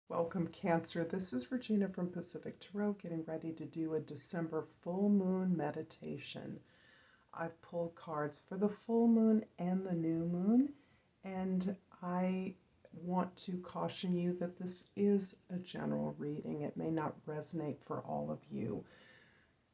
Welcome, Cancer. This is Regina from Pacific Tarot, getting ready to do a December full moon meditation. I've pulled cards for the full moon and the new moon, and I want to caution you that this is a general reading. It may not resonate for all of you.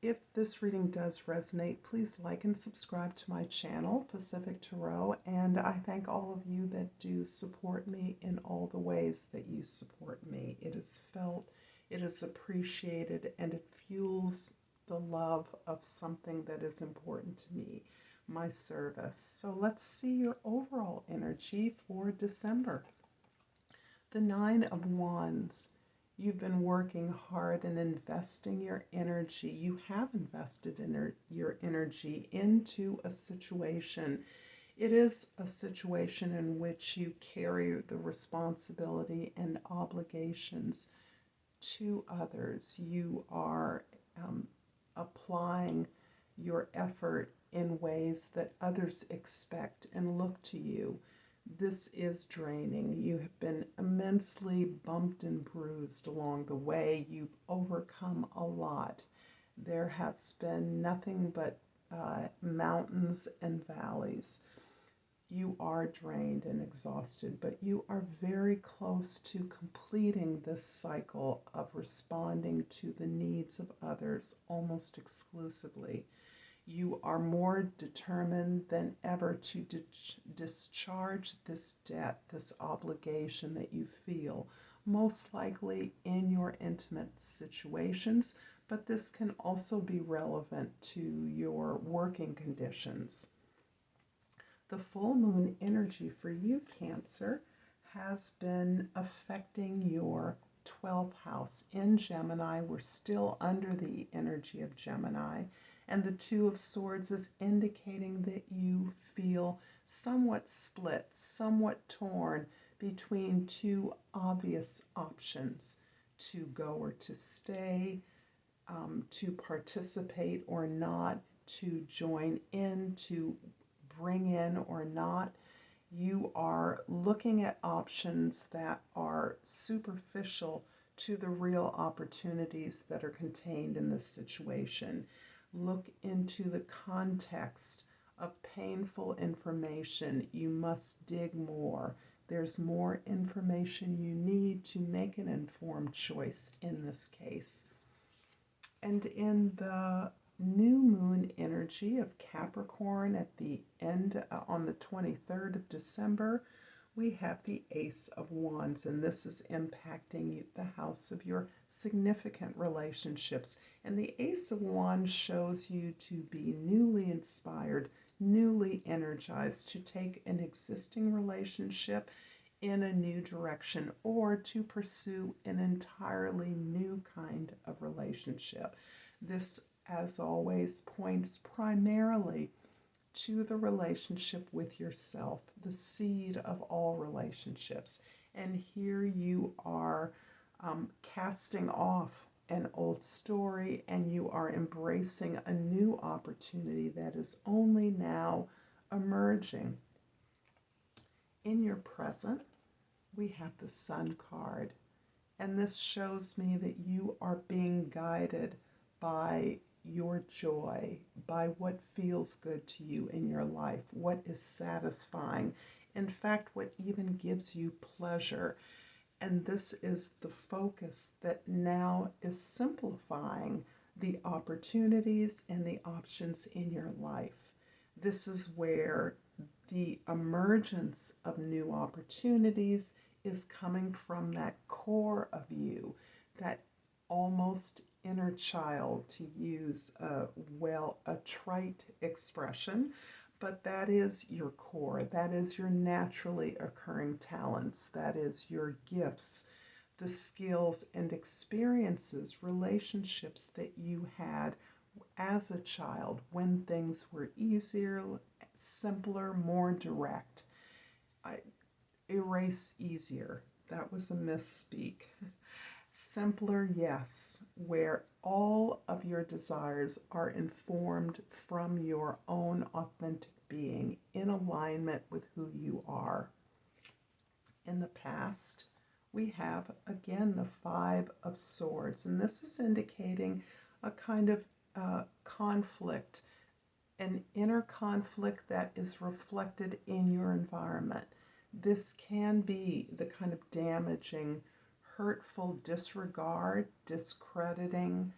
If this reading does resonate, please like and subscribe to my channel, Pacific Tarot, and I thank all of you that do support me in all the ways that you support me. It is felt, it is appreciated, and it fuels the love of something that is important to me, my service. So let's see your overall energy for December. The Nine of Wands. You've been working hard and investing your energy. You have invested in your energy into a situation. It is a situation in which you carry the responsibility and obligations to others. You are applying your effort in ways that others expect and look to you. This is draining. You have been immensely bumped and bruised along the way. You've overcome a lot. There has been nothing but mountains and valleys. You are drained and exhausted, but you are very close to completing this cycle of responding to the needs of others almost exclusively. You are more determined than ever to discharge this debt, this obligation that you feel, most likely in your intimate situations, but this can also be relevant to your working conditions. The full moon energy for you, Cancer, has been affecting your 12th house in Gemini. We're still under the energy of Gemini. And the Two of Swords is indicating that you feel somewhat split, somewhat torn between two obvious options: to go or to stay, to participate or not, to join in, to bring in or not. You are looking at options that are superficial to the real opportunities that are contained in this situation. Look into the context of painful information. You must dig more. There's more information you need to make an informed choice in this case. And in the new moon energy of Capricorn at the end, on the 23rd of December, we have the Ace of Wands, and this is impacting the house of your significant relationships. And the Ace of Wands shows you to be newly inspired, newly energized, to take an existing relationship in a new direction or to pursue an entirely new kind of relationship. This, as always, points primarily to the relationship with yourself, the seed of all relationships. And here you are casting off an old story, and you are embracing a new opportunity that is only now emerging. In your present, we have the Sun card, and this shows me that you are being guided by your joy, by what feels good to you in your life, what is satisfying, in fact, what even gives you pleasure. And this is the focus that now is simplifying the opportunities and the options in your life. This is where the emergence of new opportunities is coming from that core of you, that almost inner child, to use a trite expression, but that is your core. That is your naturally occurring talents. That is your gifts, the skills and experiences, relationships that you had as a child when things were easier, simpler, more direct. I erase easier. That was a misspeak. Simpler, yes, where all of your desires are informed from your own authentic being in alignment with who you are. In the past, we have again the Five of Swords, and this is indicating a kind of conflict, an inner conflict that is reflected in your environment. This can be the kind of damaging, hurtful disregard, discrediting,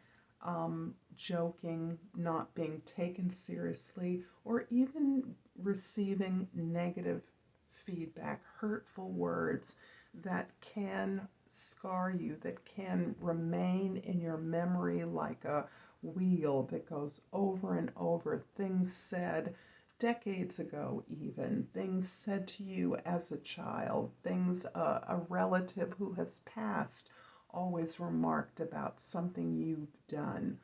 joking, not being taken seriously, or even receiving negative feedback, hurtful words that can scar you, that can remain in your memory like a wheel that goes over and over. Things said decades ago, even things said to you as a child, things a relative who has passed always remarked about something you've done.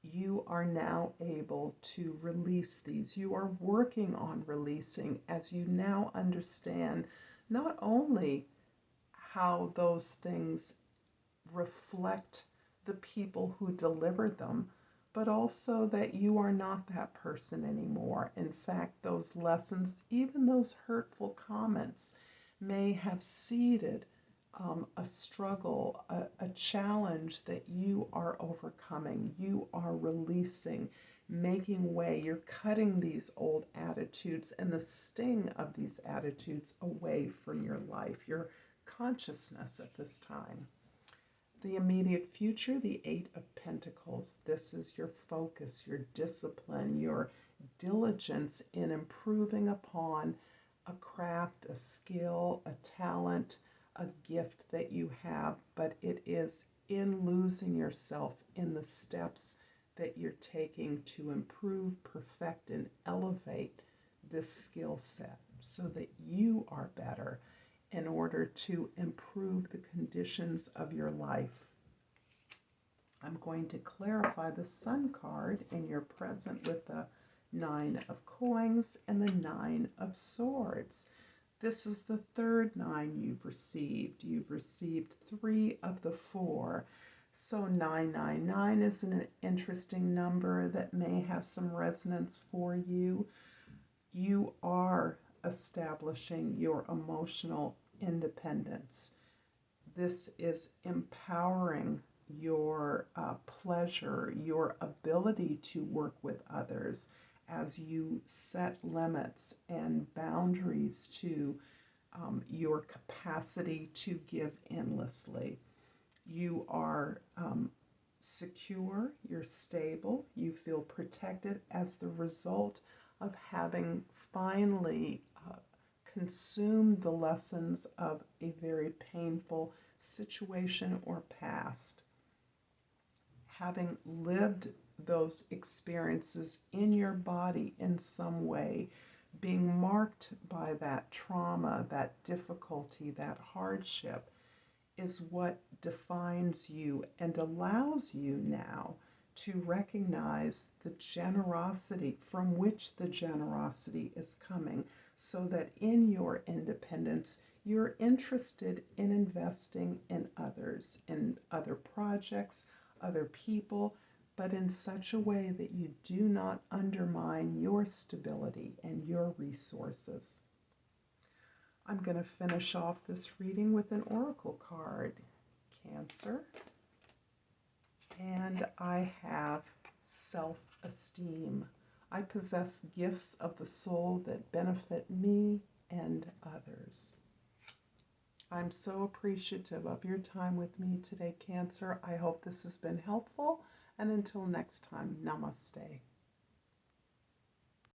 You are now able to release these. You are working on releasing as you now understand not only how those things reflect the people who delivered them, but also that you are not that person anymore. In fact, those lessons, even those hurtful comments, may have seeded a struggle, a challenge that you are overcoming, you are releasing, making way. You're cutting these old attitudes and the sting of these attitudes away from your life, your consciousness at this time. The immediate future, the Eight of Pentacles. This is your focus, your discipline, your diligence in improving upon a craft, a skill, a talent, a gift that you have, but it is in losing yourself in the steps that you're taking to improve, perfect, and elevate this skill set so that you are better in order to improve the conditions of your life. I'm going to clarify the Sun card in your present with the Nine of Coins and the Nine of Swords. This is the third nine you've received. You've received 3 of the 4. So 999 is an interesting number that may have some resonance for you. You are establishing your emotional independence. This is empowering your pleasure, your ability to work with others as you set limits and boundaries to your capacity to give endlessly. You are secure, you're stable, you feel protected as the result of having finally consumed the lessons of a very painful situation or past. Having lived those experiences in your body in some way, being marked by that trauma, that difficulty, that hardship, is what defines you and allows you now to recognize the generosity from which the generosity is coming, so that in your independence, you're interested in investing in others, in other projects, other people, but in such a way that you do not undermine your stability and your resources. I'm going to finish off this reading with an oracle card, Cancer. And I have self-esteem. I possess gifts of the soul that benefit me and others. I'm so appreciative of your time with me today, Cancer. I hope this has been helpful. And until next time, namaste.